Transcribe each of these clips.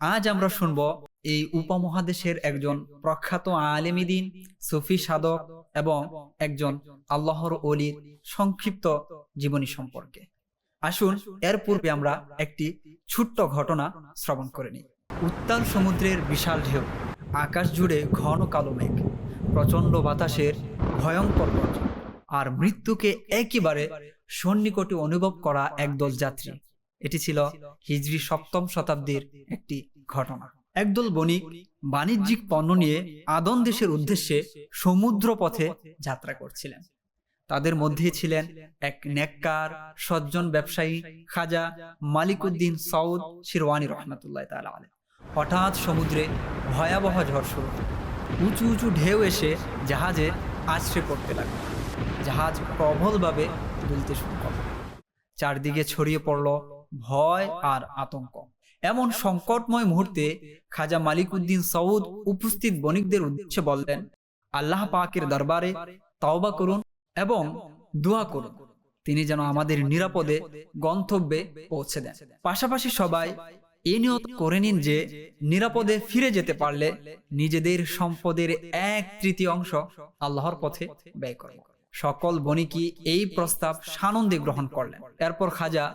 আজ আমরা শুনব এই উপমহাদেশের একজন প্রখ্যাত আলেম দ্বীন, সুফি সাধক এবং একজন আল্লাহর ওলির সংক্ষিপ্ত জীবনী সম্পর্কে। আসুন এর পূর্বে আমরা একটি ছোট্ট ঘটনা শ্রবণ করে নিই। উত্তাল সমুদ্রের বিশাল ঢেউ, আকাশ জুড়ে ঘন কালো মেঘ, প্রচণ্ড বাতাসের ভয়ঙ্কর গর্জন আর মৃত্যুকে একেবারে সন্নিকটে অনুভব করা একদল যাত্রী। এটি ছিল হিজরি 7ম শতাব্দীর একটি ঘটনা। একদল বণিক বাণিজ্যিক পণ্য নিয়ে আদন দেশের উদ্দেশ্যে সমুদ্র পথে যাত্রা করছিলেন। তাদের মধ্যে ছিলেন এক নেককার সজ্জন ব্যবসায়ী খাজা মালিকুদ্দিন সৌদ শিরওয়ানি রহমাতুল্লাহ তাআলা আলাইহি। হঠাৎ সমুদ্রে ভয়াবহ ঝড় শুরু হল। উঁচু উঁচু ঢেউ এসে জাহাজে আছড়ে পড়তে লাগলো। জাহাজ প্রবলভাবে দুলতে শুরু করল। চারদিকে ছড়িয়ে পড়ল ভয় আর আতঙ্ক। এমন সংকটময় মুহূর্তে খাজা মালিকুদ্দিন সৌদ উপস্থিত বণিকদের উদ্দেশ্যে বললেন, আল্লাহ পাকের দরবারে তওবা করুন এবং দোয়া করুন, তিনি যেন আমাদের নিরাপদে গন্তব্যে পৌঁছে দেন। পাশাপাশি সবাই এই নিয়ত করে নিন যে নিরাপদে ফিরে যেতে পারলে নিজেদের সম্পদের 1/3 আল্লাহর পথে ব্যয় করবে। সকল বণিকই এই প্রস্তাব সানন্দে গ্রহণ করলেন। এরপর খাজা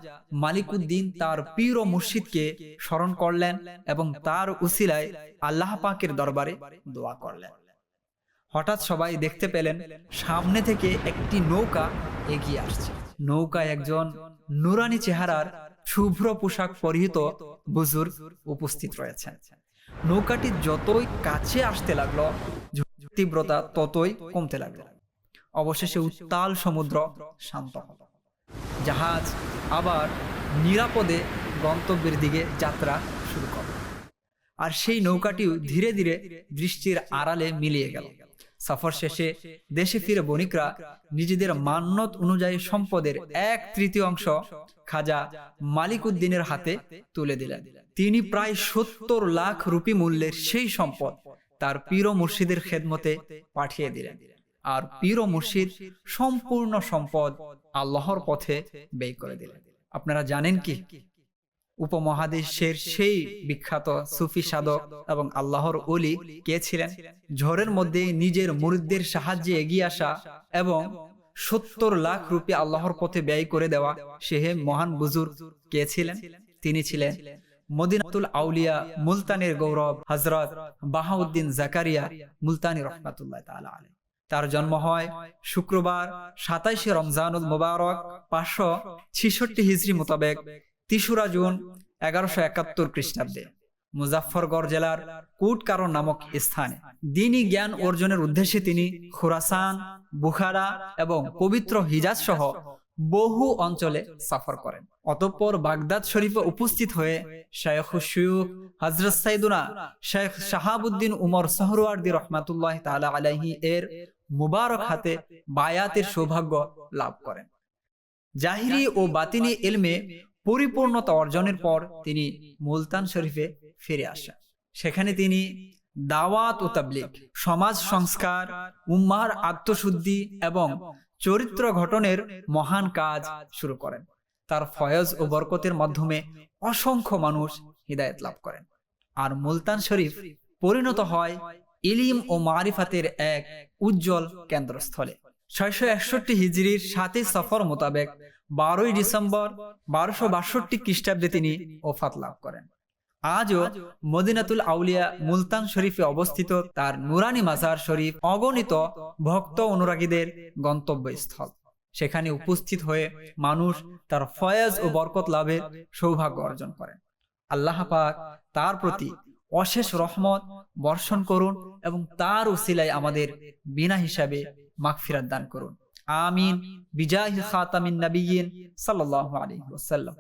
মালিকুদ্দিন তার পীর ও মুর্শিদকে স্মরণ করলেন এবং তার উসিলায় আল্লাহ পাকের দরবারে দোয়া করলেন। হঠাৎ সবাই দেখতে পেলেন সামনে থেকে একটি নৌকা এগিয়ে আসছে। নৌকায় একজন নুরানি চেহারার শুভ্র পোশাক পরিহিত বুজুর্গ উপস্থিত রয়েছেন। নৌকাটি যতই কাছে আসতে লাগলো, তীব্রতা ততই কমতে লাগলো। অবশেষে উত্তাল সমুদ্র শান্ত হল। জাহাজ আবার নিরাপদে গন্তব্যের দিকে যাত্রা শুরু করল। আর সেই নৌকাটিও ধীরে ধীরে দৃষ্টির আড়ালে মিলিয়ে গেল। সফর শেষে দেশে ফিরে বণিকরা নিজেদের মান্যত অনুযায়ী সম্পদের 1/3 খাজা মালিকুদ্দিনের হাতে তুলে দিলেন। তিনি প্রায় 70 লাখ রুপি মূল্যের সেই সম্পদ তার পীর ও মুর্শিদের খেদমতে পাঠিয়ে দিলেন। আর পীর ও মুর্শিদ সম্পূর্ণ সম্পদ আল্লাহর পথে ব্যয় করে দিলেন। আপনারা জানেন কি উপমহাদেশের সেই বিখ্যাত সুফি সাধক এবং আল্লাহর ওলি কে ছিলেন? ঝড়ের মধ্যে নিজের মুরিদদের সাহায্যে এগিয়ে আসা এবং 70 লাখ রুপি আল্লাহর পথে ব্যয় করে দেওয়া সে মহান বুজুর্গ কে ছিলেন? তিনি ছিলেন মদিনাতুল আউলিয়া মুলতানের গৌরব হযরত বাহাউদ্দিন জাকারিয়া মুলতানি রহমাতুল্লাহ তাআলা আলাইহি। তার জন্ম হয় শুক্রবার 27শে রমজানুল মুবারক 566 হিজরি মোতাবেক 3রা জুন 1171 খ্রিস্টাব্দে মুজাফফরগড় জেলার কুটকারন নামক স্থানে। দ্বীনি জ্ঞান অর্জনের উদ্দেশ্যে তিনি খুরাসান, বুখারা এবং পবিত্র হিজাজ সহ বহু অঞ্চলে সফর করেন। অতঃপর বাগদাদ শরীফে উপস্থিত হয়ে শায়খুশ শুয়ুখ হযরত সাইয়্যিদুনা শেখ শাহাবুদ্দিন উমর সোহরাওয়ার্দী রহমাতুল্লাহ তাআলা আলাইহি এর মুবারক হাতে বায়াতের সৌভাগ্য লাভ করেন। জাহিরি ও বাতিনি ইলমে পরিপূর্ণতা অর্জনের পর তিনি মুলতান শরীফে ফিরে আসেন। সেখানে তিনি দাওয়াত ও তাবলীগ, সমাজ সংস্কার, উম্মাহর আত্মশুদ্ধি এবং চরিত্র গঠনের মহান কাজ শুরু করেন। তার ফয়জ ও বরকতের মাধ্যমে অসংখ্য মানুষ হিদায়াত লাভ করেন। আর মুলতান শরীফ পরিণত হয় ইলম ও মারিফাতের এক উজ্জ্বল কেন্দ্রস্থলে। 661 হিজরির 7 সফর মোতাবেক 12 ডিসেম্বর 1262 খ্রিস্টাব্দে তিনি ওফাত লাভ করেন। আজও মদিনাতুল আউলিয়া মুলতান শরীফে অবস্থিত তার নুরানি মাজার শরীফ অগণিত ভক্ত অনুরাগীদের গন্তব্যস্থল। সেখানে উপস্থিত হয়ে মানুষ তার ফয়েজ ও বরকত লাভের সৌভাগ্য অর্জন করেন। আল্লাহ পাক তার প্রতি অশেষ রহমত বর্ষণ করুন এবং তার উসিলায় আমাদের বিনা হিসাবে মাগফিরাত দান করুন। আমিন বিজাহি খাতামিন নবিয়্যিন সাল্লাল্লাহু আলাইহি ওয়াসাল্লাম।